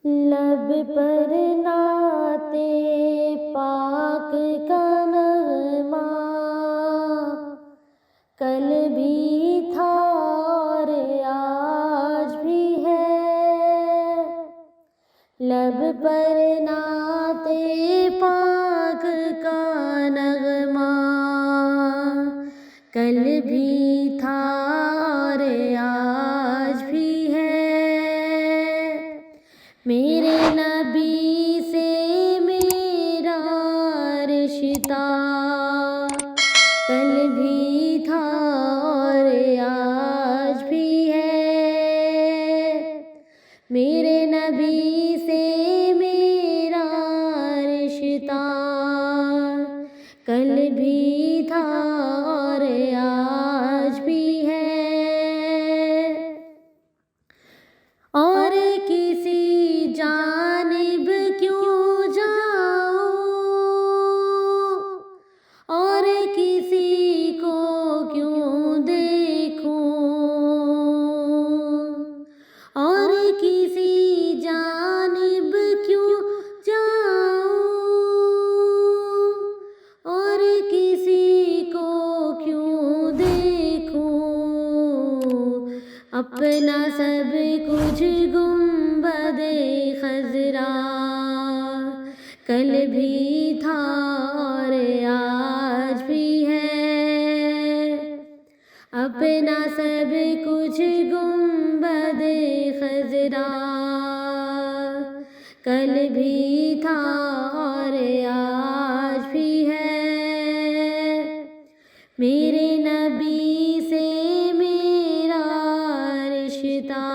لب پر نعت پاک کا نغمہ کل بھی تھا اور آج بھی ہے، لب پر نعت پاک کا نغمہ کل بھی تھا اور آج بھی ہے، میرے نبی سے میرا رشتہ کل بھی تھا اور آج بھی ہے، میرے نبی سے میرا رشتہ کل بھی تھا اور آج بھی ہے، اور کسی جانب کیوں جاؤں اور کسی کو کیوں دیکھوں، اور کسی جانب کیوں جاؤں اور کسی کو کیوں دیکھوں، اپنا سب کچھ گنبد خضرا کل بھی تھا اور آج بھی ہے، اپنا سب کچھ گنبد خضرا کل بھی تھا اور آج بھی ہے، میرے نبی سے میرا رشتہ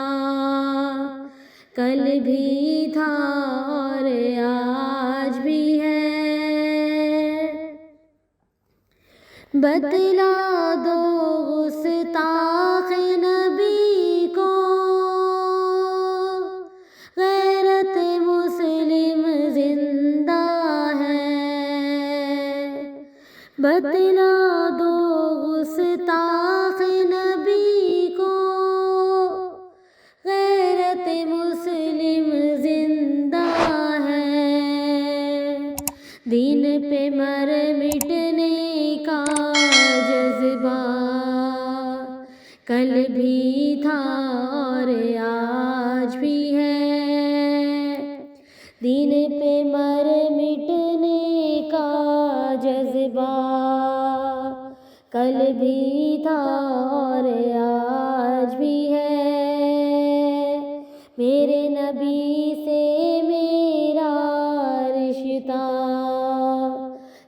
کل بھی تھا اور آج بھی ہے، بتلا دو گستاخ نبی کو غیرت مسلم زندہ ہے، بتلا دو گستاخ نبی کو غیرت مسلم زندہ ہے، دین پہ مر مٹنے کا جذبہ کل بھی تھا اور آج بھی ہے، دین پہ مر مٹنے کا جذبہ کل بھی تھا اور آج بھی ہے، میرے نبی سے میرا رشتہ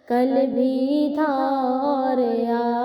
کل بھی تھا اور آج